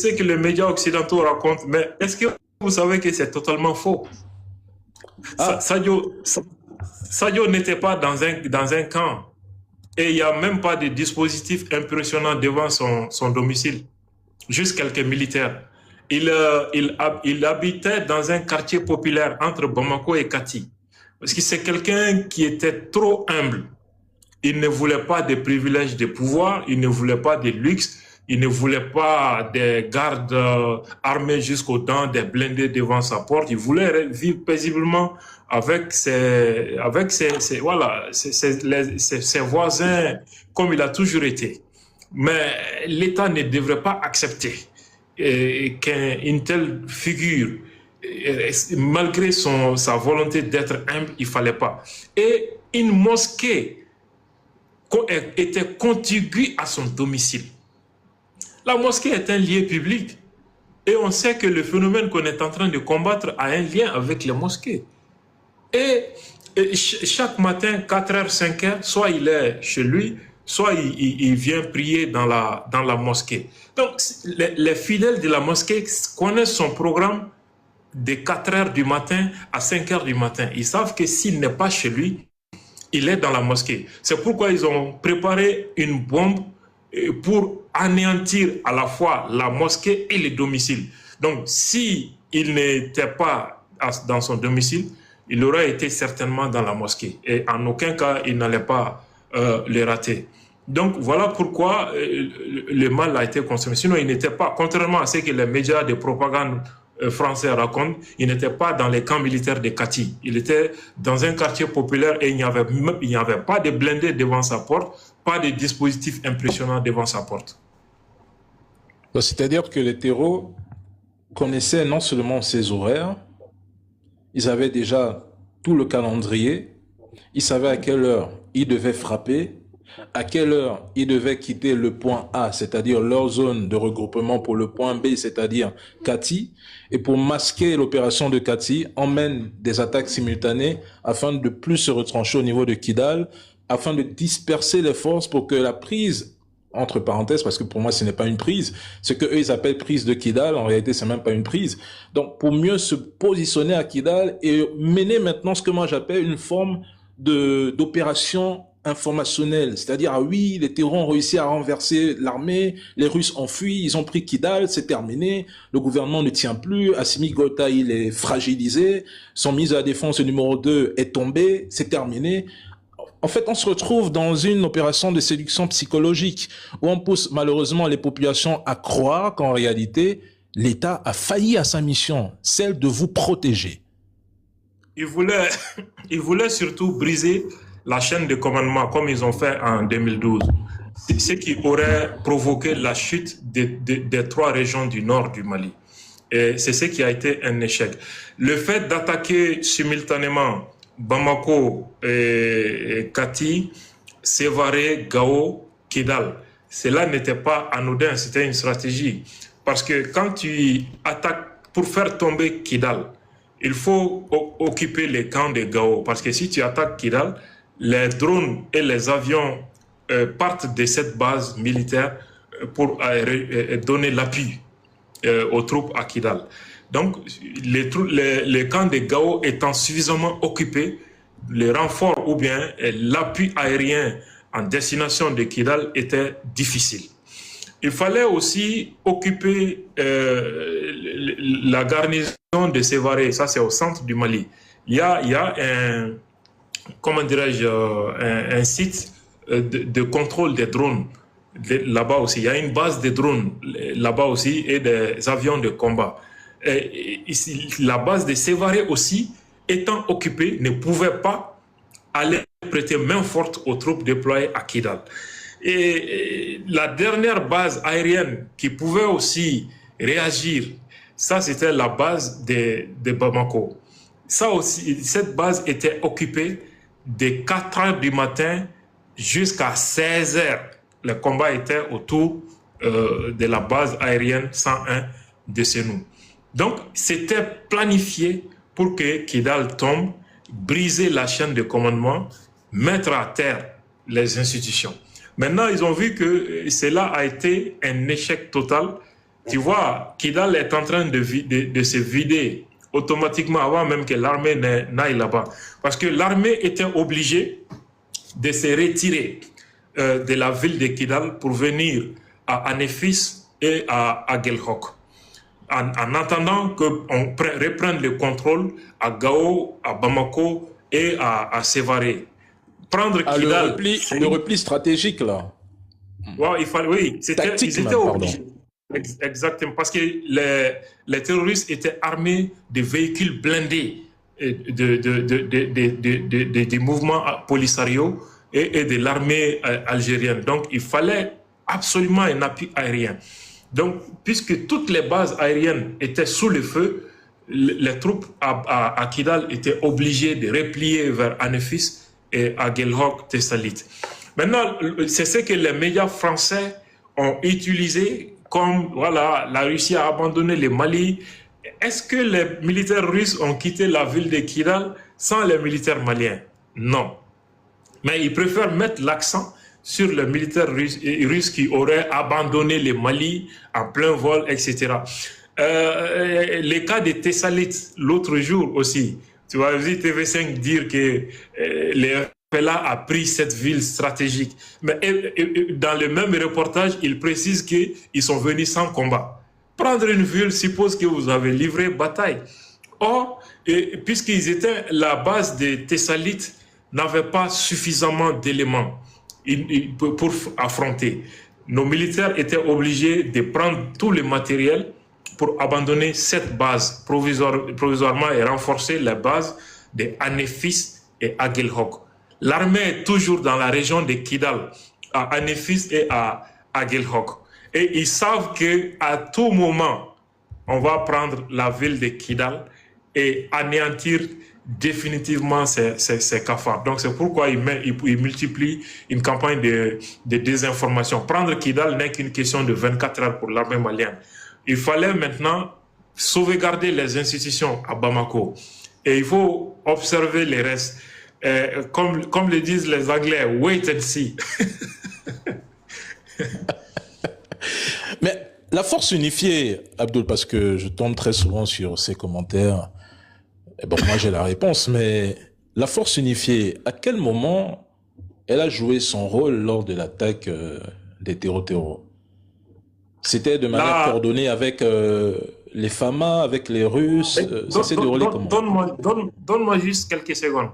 ce que les médias occidentaux racontent, mais est-ce que vous savez que c'est totalement faux? Ah, Sadio n'était pas dans un camp et il n'y a même pas de dispositif impressionnant devant son domicile, juste quelques militaires. Il habitait dans un quartier populaire entre Bamako et Kati. Parce que c'est quelqu'un qui était trop humble. Il ne voulait pas des privilèges de pouvoir, il ne voulait pas de luxe, il ne voulait pas des gardes armés jusqu'aux dents, des blindés devant sa porte. Il voulait vivre paisiblement voilà, ses voisins, comme il a toujours été. Mais l'État ne devrait pas accepter qu'une telle figure, malgré sa volonté d'être humble, il ne fallait pas. Et une mosquée était contiguë à son domicile. La mosquée est un lieu public. Et on sait que le phénomène qu'on est en train de combattre a un lien avec les mosquées. Et chaque matin, 4h, 5h, soit il est chez lui, soit il vient prier dans la mosquée. Donc, les fidèles de la mosquée connaissent son programme de 4h du matin à 5h du matin. Ils savent que s'il n'est pas chez lui, il est dans la mosquée. C'est pourquoi ils ont préparé une bombe pour anéantir à la fois la mosquée et le domicile. Donc, si il n'était pas dans son domicile, il aurait été certainement dans la mosquée. Et en aucun cas, il n'allait pas le rater. Donc, voilà pourquoi le mal a été consommé. Sinon, il n'était pas, contrairement à ce que les médias de propagande français racontent, il n'était pas dans les camps militaires de Kati. Il était dans un quartier populaire et il n'y avait pas de blindés devant sa porte, pas de dispositifs impressionnants devant sa porte. c'est-à-dire que les terreaux connaissaient non seulement ses horaires, ils avaient déjà tout le calendrier, ils savaient à quelle heure ils devaient frapper, à quelle heure ils devaient quitter le point A, c'est-à-dire leur zone de regroupement, pour le point B, c'est-à-dire Kati. Et pour masquer l'opération de Kati, on mène des attaques simultanées afin de plus se retrancher au niveau de Kidal, afin de disperser les forces pour que la prise, entre parenthèses, parce que pour moi ce n'est pas une prise, ce que eux ils appellent prise de Kidal, en réalité c'est même pas une prise. Donc pour mieux se positionner à Kidal et mener maintenant ce que moi j'appelle une forme d'opération informationnelle, c'est-à-dire ah oui, les terrors ont réussi à renverser l'armée, les Russes ont fui, ils ont pris Kidal, c'est terminé, le gouvernement ne tient plus, Assimi Goïta il est fragilisé, son ministre de la Défense numéro 2 est tombé, c'est terminé. En fait, on se retrouve dans une opération de séduction psychologique où on pousse malheureusement les populations à croire qu'en réalité, l'État a failli à sa mission, celle de vous protéger. Il voulait surtout briser la chaîne de commandement comme ils ont fait en 2012. Ce qui aurait provoqué la chute des 3 régions du nord du Mali. Et c'est ce qui a été un échec. Le fait d'attaquer simultanément Bamako et Kati, Sévaré, Gao, Kidal, cela n'était pas anodin, c'était une stratégie. Parce que quand tu attaques pour faire tomber Kidal, il faut occuper les camps de Gao. Parce que si tu attaques Kidal, les drones et les avions partent de cette base militaire pour donner l'appui aux troupes à Kidal. Donc, les camps de Gao étant suffisamment occupés, les renforts ou bien l'appui aérien en destination de Kidal était difficile. Il fallait aussi occuper la garnison de Sévaré, ça c'est au centre du Mali. Il y a un, comment dirais-je, un site de contrôle des drones là-bas aussi. Il y a une base de drones là-bas aussi et des avions de combat. Et ici, la base de Sévaré aussi, étant occupée, ne pouvait pas aller prêter main forte aux troupes déployées à Kidal. Et la dernière base aérienne qui pouvait aussi réagir, ça c'était la base de Bamako. Ça aussi, cette base était occupée de 4h du matin jusqu'à 16h. Le combat était autour de la base aérienne 101 de Sénou. Donc, c'était planifié pour que Kidal tombe, briser la chaîne de commandement, mettre à terre les institutions. Maintenant, ils ont vu que cela a été un échec total. tu vois, Kidal est en train de se vider automatiquement avant même que l'armée n'aille là-bas. Parce que l'armée était obligée de se retirer de la ville de Kidal pour venir à Anefis et à Gelhok. En attendant qu'on reprenne le contrôle à Gao, à Bamako et à Sévaré. Prendre Kidal... Le repli stratégique, là. Ouais, oui, ils étaient obligés. Exactement, parce que les terroristes étaient armés de véhicules blindés, des mouvements Polisario et de l'armée algérienne. Donc, il fallait absolument un appui aérien. Donc, puisque toutes les bases aériennes étaient sous le feu, les troupes à Kidal étaient obligées de replier vers Anefis et à Gelhok, Tessalit. Maintenant, c'est ce que les médias français ont utilisé comme, voilà, la Russie a abandonné le Mali. Est-ce que les militaires russes ont quitté la ville de Kidal sans les militaires maliens? Non. Mais ils préfèrent mettre l'accent sur les militaires russes qui auraient abandonné le Mali en plein vol, etc. Les cas de Tessalit, l'autre jour aussi, tu vois, TV5 dire que les RPLA a pris cette ville stratégique. Mais dans le même reportage, il précise qu'ils sont venus sans combat. Prendre une ville suppose que vous avez livré bataille. Or, puisqu'ils étaient la base de Tessalit, n'avaient pas suffisamment d'éléments pour affronter. Nos militaires étaient obligés de prendre tout le matériel pour abandonner cette base provisoirement et renforcer la base de Anefis et Agelhok. L'armée est toujours dans la région de Kidal, à Anefis et à Agelhok. Et ils savent qu'à tout moment, on va prendre la ville de Kidal et anéantir définitivement ces cafards. Donc c'est pourquoi ils multiplient une campagne de désinformation. Prendre Kidal n'est qu'une question de 24 heures pour l'armée malienne. Il fallait maintenant sauvegarder les institutions à Bamako. Et il faut observer les restes. Comme le disent les Anglais, wait and see. Mais la force unifiée, Abdul, parce que je tombe très souvent sur ces commentaires, bon, moi j'ai la réponse, mais la force unifiée, à quel moment elle a joué son rôle lors de l'attaque des terreaux? C'était de manière coordonnée avec les FAMA, avec les Russes, ça s'est déroulé comment? Donne-moi juste quelques secondes.